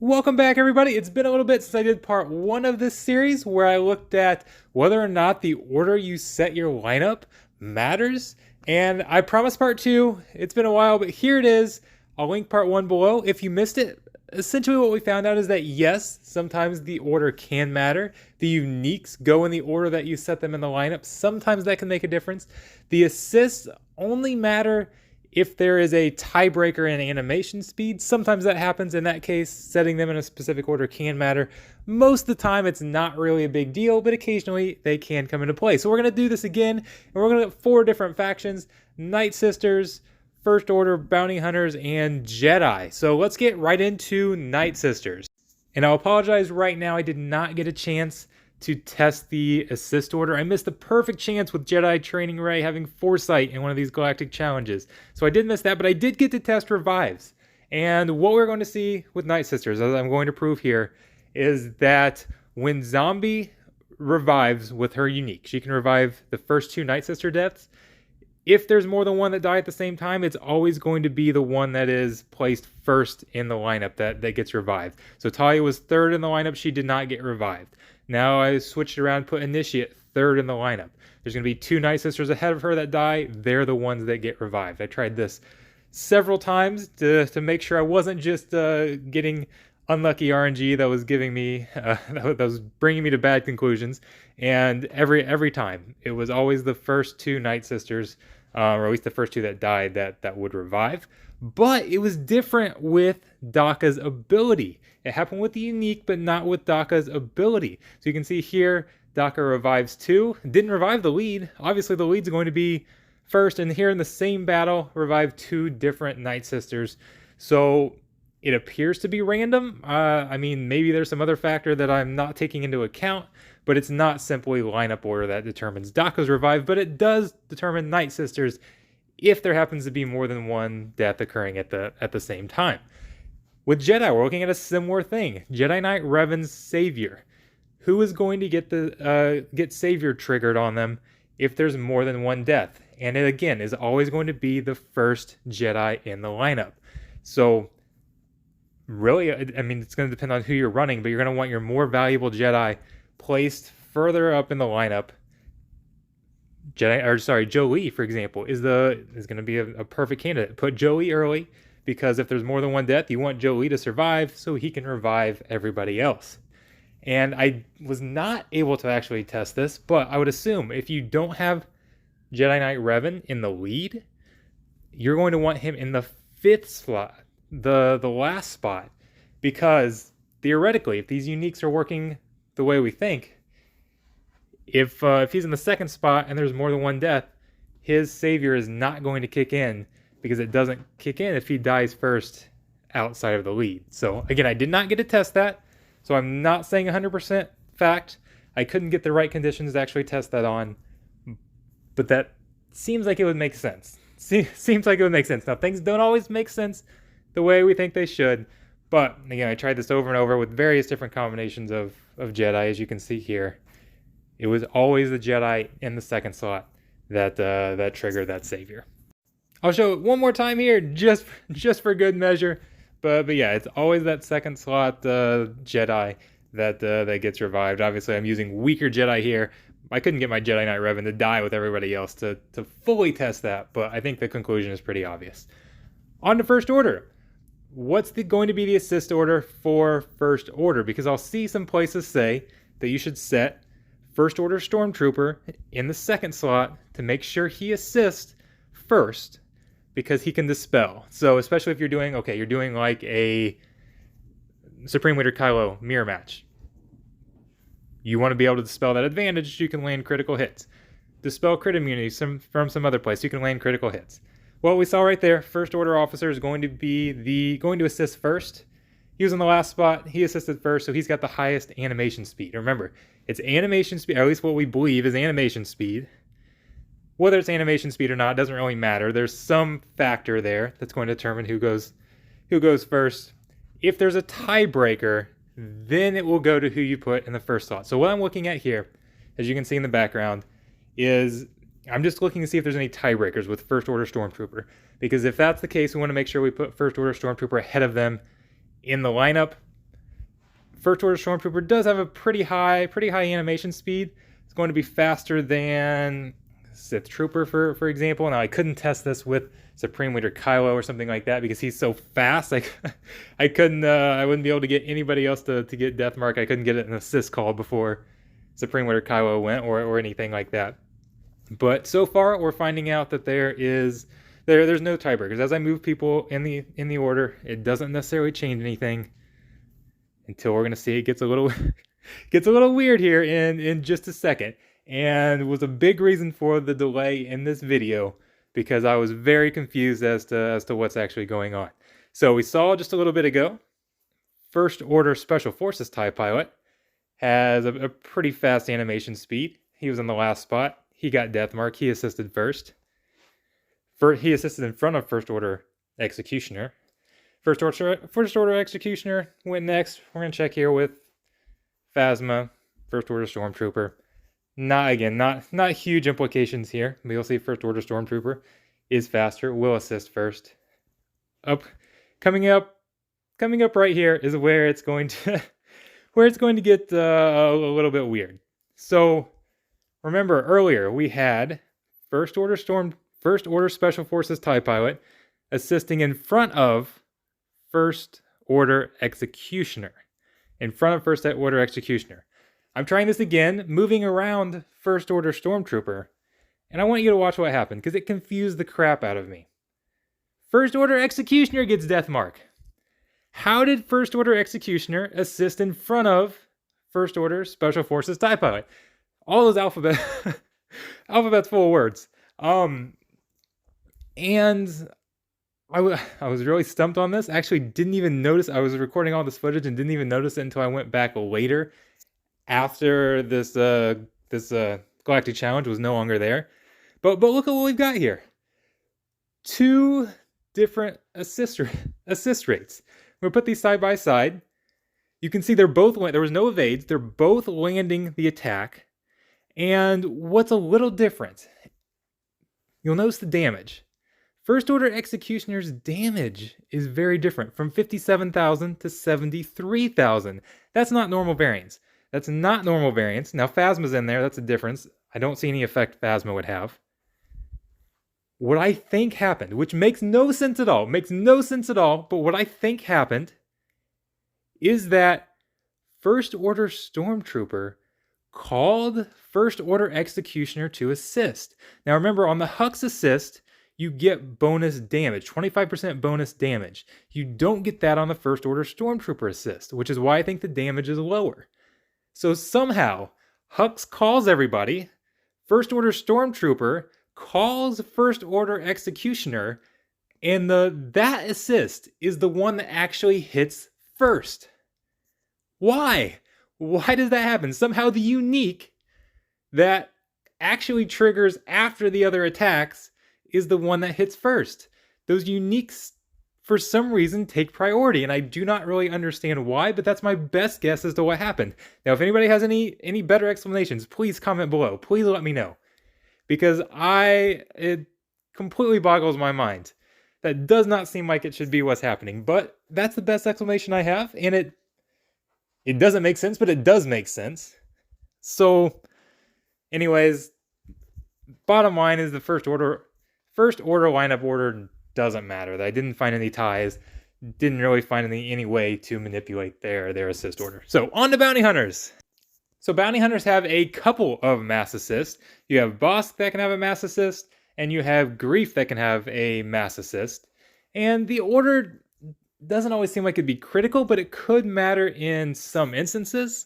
Welcome back, everybody. It's been a little bit since I did part 1 of this series where I looked at whether or not the order you set your lineup matters. And I promised part 2. It's been a while, but here it is. I'll link part 1 below. If you missed it, essentially what we found out is that yes, sometimes the order can matter. The uniques go in the order that you set them in the lineup. Sometimes that can make a difference. The assists only matter if there is a tiebreaker in animation speed. Sometimes that happens. In that case, setting them in a specific order can matter. Most of the time, it's not really a big deal, but occasionally they can come into play. So we're going to do this again, and we're going to get 4 different factions: Nightsisters, First Order, Bounty Hunters, and Jedi. So let's get right into Nightsisters. And I'll apologize right now, I did not get a chance to test the assist order. I missed the perfect chance with Jedi training Rey having foresight in one of these galactic challenges. So I did miss that, but I did get to test revives. And what we're going to see with Nightsisters, as I'm going to prove here, is that when Zombie revives with her unique, she can revive the first 2 Nightsister deaths. If there's more than one that die at the same time, it's always going to be the one that is placed first in the lineup that gets revived. So Talia was 3rd in the lineup. She did not get revived. Now I switched around, put Initiate 3rd in the lineup. There's going to be 2 Nightsisters ahead of her that die. They're the ones that get revived. I tried this several times to make sure I wasn't just getting unlucky RNG that was giving me that was bringing me to bad conclusions. And every time it was always the first 2 Nightsisters, or at least the first 2 that died, that would revive. But it was different with Daka's ability. It happened with the unique, but not with Daka's ability. So you can see here, Daka revives 2. Didn't revive the lead. Obviously, the lead's going to be first. And here in the same battle, revive 2 different Nightsisters. So it appears to be random. I mean, maybe there's some other factor that I'm not taking into account, but it's not simply lineup order that determines Daka's revive, but it does determine Nightsisters if there happens to be more than one death occurring at the same time. With Jedi, we're looking at a similar thing. Jedi Knight Revan's Savior. Who is going to get Savior triggered on them if there's more than one death? And it, again, is always going to be the first Jedi in the lineup. So really, I mean, it's going to depend on who you're running, but you're going to want your more valuable Jedi placed further up in the lineup. Jolie, for example, is going to be a perfect candidate. Put Jolie early, because if there's more than one death, you want Jolie to survive so he can revive everybody else. And I was not able to actually test this, but I would assume if you don't have Jedi Knight Revan in the lead, you're going to want him in the 5th slot, the last spot, because theoretically, if these uniques are working the way we think, if he's in the 2nd spot and there's more than one death, his Savior is not going to kick in, because it doesn't kick in if he dies first outside of the lead. So again, I did not get to test that, so I'm not saying 100% fact. I couldn't get the right conditions to actually test that on, but that seems like it would make sense. Seems like it would make sense. Now, things don't always make sense the way we think they should, but again, I tried this over and over with various different combinations of Jedi, as you can see here. It was always the Jedi in the 2nd slot that triggered that Savior. I'll show it one more time here, just for good measure. But yeah, it's always that 2nd slot Jedi that gets revived. Obviously, I'm using weaker Jedi here. I couldn't get my Jedi Knight Revan to die with everybody else to fully test that, but I think the conclusion is pretty obvious. On to First Order. What's going to be the assist order for First Order? Because I'll see some places say that you should set First Order Stormtrooper in the 2nd slot to make sure he assists first, because he can dispel. So especially if you're doing like a Supreme Leader Kylo mirror match, you want to be able to dispel that advantage so you can land critical hits. Dispel crit immunity from some other place so you can land critical hits. Well, we saw right there, First Order officer is going to assist first. He was in the last spot. He assisted first, so he's got the highest animation speed. Remember, it's animation speed, or at least what we believe is animation speed. Whether it's animation speed or not doesn't really matter. There's some factor there that's going to determine who goes first. If there's a tiebreaker, then it will go to who you put in the 1st slot. So what I'm looking at here, as you can see in the background, is I'm just looking to see if there's any tiebreakers with First Order Stormtrooper. Because if that's the case, we want to make sure we put First Order Stormtrooper ahead of them in the lineup. First Order Stormtrooper does have a pretty high animation speed. It's going to be faster than Sith Trooper, for example. Now, I couldn't test this with Supreme Leader Kylo or something like that because he's so fast. Like, I wouldn't be able to get anybody else to get Death Mark. I couldn't get an assist call before Supreme Leader Kylo went or anything like that. But so far, we're finding out that there's no tiebreakers. As I move people in the order, it doesn't necessarily change anything until we're going to see it gets a little weird here in just a second. And was a big reason for the delay in this video because I was very confused as to what's actually going on. So we saw just a little bit ago, First Order Special Forces TIE Pilot has a pretty fast animation speed. He was in the last spot. He got Death Mark. He assisted first. He assisted in front of First Order Executioner. First Order Executioner went next. We're going to check here with Phasma, First Order Stormtrooper. Not huge implications here. We'll see First Order Stormtrooper is faster. Will assist first. Coming up right here is where it's going to get a little bit weird. So remember earlier we had First Order Special Forces TIE Pilot assisting in front of First Order Executioner. In front of First Order Executioner. I'm trying this again, moving around First Order Stormtrooper, and I want you to watch what happened, because it confused the crap out of me. First Order Executioner gets Death Mark. How did First Order Executioner assist in front of First Order Special Forces TIE Pilot? All those alphabets full of words. And I was really stumped on this. I actually didn't even notice. I was recording all this footage and didn't even notice it until I went back later after this Galactic Challenge was no longer there. But look at what we've got here. 2 different assist rates. We'll put these side by side. You can see there was no evades. They're both landing the attack. And what's a little different, you'll notice the damage. First Order Executioner's damage is very different, from 57,000 to 73,000. That's not normal variance. Now, Phasma's in there. That's a difference. I don't see any effect Phasma would have. What I think happened, which makes no sense at all, but what I think happened is that First Order Stormtrooper called First Order Executioner to assist. Now remember, on the Hux assist, you get bonus damage, 25% bonus damage. You don't get that on the First Order Stormtrooper assist, which is why I think the damage is lower. So somehow, Hux calls everybody, First Order Stormtrooper calls First Order Executioner, and that assist is the one that actually hits first. Why? Why does that happen? Somehow the unique that actually triggers after the other attacks is the one that hits first. Those uniques, for some reason, take priority, and I do not really understand why, but that's my best guess as to what happened. Now, if anybody has any better explanations, please comment below. Please let me know. Because it completely boggles my mind. That does not seem like it should be what's happening, but that's the best explanation I have, and it doesn't make sense, but it does make sense. So, anyways, bottom line is the First Order lineup order doesn't matter. I didn't find any ties, didn't really find any way to manipulate their assist order. So, on to Bounty Hunters. So Bounty Hunters have a couple of mass assists. You have Bosk that can have a mass assist, and you have Grief that can have a mass assist. And the order doesn't always seem like it'd be critical, but it could matter in some instances.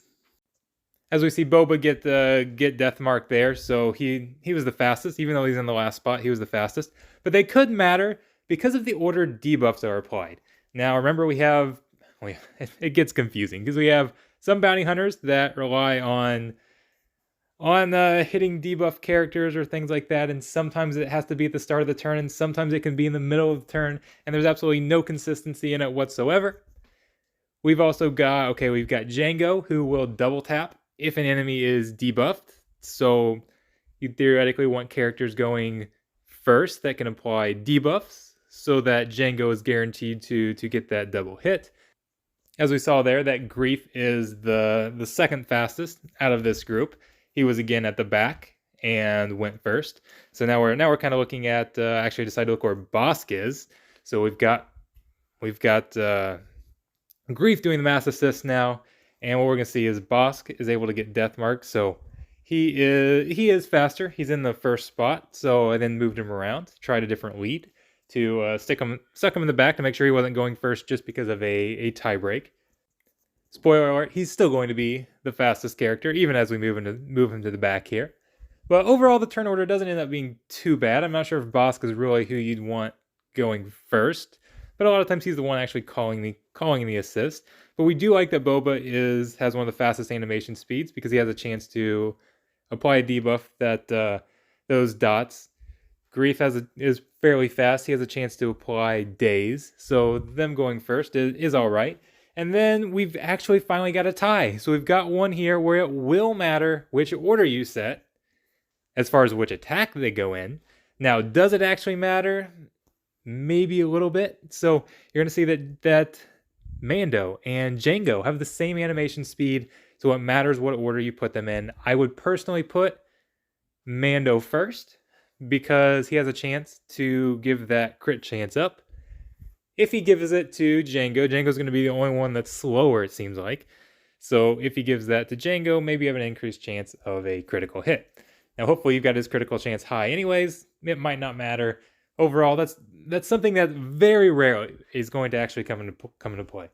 As we see Boba get Death Mark there, so he was the fastest, even though he's in the last spot, he was the fastest. But they could matter because of the order debuffs that are applied. Now remember, it gets confusing because we have some Bounty Hunters that rely on hitting debuff characters or things like that, and sometimes it has to be at the start of the turn, and sometimes it can be in the middle of the turn, and there's absolutely no consistency in it whatsoever. We've got Django, who will double tap if an enemy is debuffed, so you theoretically want characters going first that can apply debuffs, so that Django is guaranteed to get that double hit. As we saw there, that Grief is the second fastest out of this group. He was again at the back and went first. So now we're kind of looking at actually decided to look where Bosk is. So we've got Grief doing the mass assist now, and what we're gonna see is Bosk is able to get death mark. So he is faster. He's in the first spot. So I then moved him around, tried a different lead to stuck him in the back to make sure he wasn't going first just because of a tie break. Spoiler alert, he's still going to be the fastest character, even as we move him to the back here. But overall, the turn order doesn't end up being too bad. I'm not sure if Bosk is really who you'd want going first, but a lot of times he's the one actually calling the assist. But we do like that Boba has one of the fastest animation speeds because he has a chance to apply a debuff that those dots. Grief is fairly fast. He has a chance to apply daze, so them going first is all right. And then we've actually finally got a tie. So we've got one here where it will matter which order you set as far as which attack they go in. Now, does it actually matter? Maybe a little bit. So you're going to see that Mando and Jango have the same animation speed, so it matters what order you put them in. I would personally put Mando first because he has a chance to give that crit chance up. If he gives it to Jango, Jango's going to be the only one that's slower, it seems like. So if he gives that to Jango, maybe you have an increased chance of a critical hit. Now, hopefully you've got his critical chance high anyways. It might not matter. Overall, that's something that very rarely is going to actually come into play.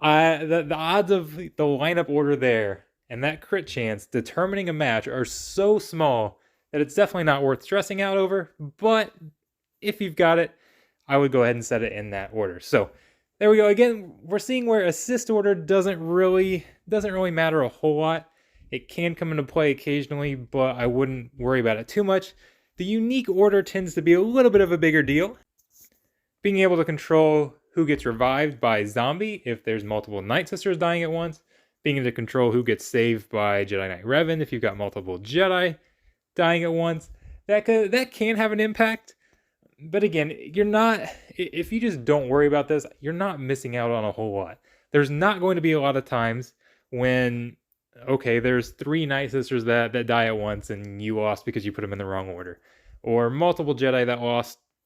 The odds of the lineup order there and that crit chance determining a match are so small that it's definitely not worth stressing out over. But if you've got it, I would go ahead and set it in that order. So there we go. Again, we're seeing where assist order doesn't really matter a whole lot. It can come into play occasionally, but I wouldn't worry about it too much. The unique order tends to be a little bit of a bigger deal. Being able to control who gets revived by zombie if there's multiple Nightsisters dying at once. Being able to control who gets saved by Jedi Knight Revan if you've got multiple Jedi dying at once. That can have an impact. But again, if you just don't worry about this, you're not missing out on a whole lot. There's not going to be a lot of times when, okay, there's 3 Nightsisters that die at once and you lost because you put them in the wrong order. Or multiple Jedi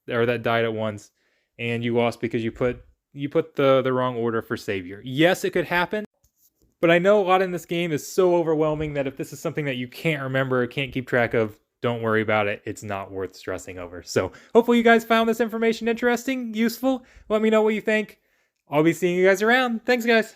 that died at once and you lost because you put the wrong order for Savior. Yes, it could happen, but I know a lot in this game is so overwhelming that if this is something that you can't remember or can't keep track of, don't worry about it. It's not worth stressing over. So hopefully you guys found this information interesting, useful. Let me know what you think. I'll be seeing you guys around. Thanks, guys.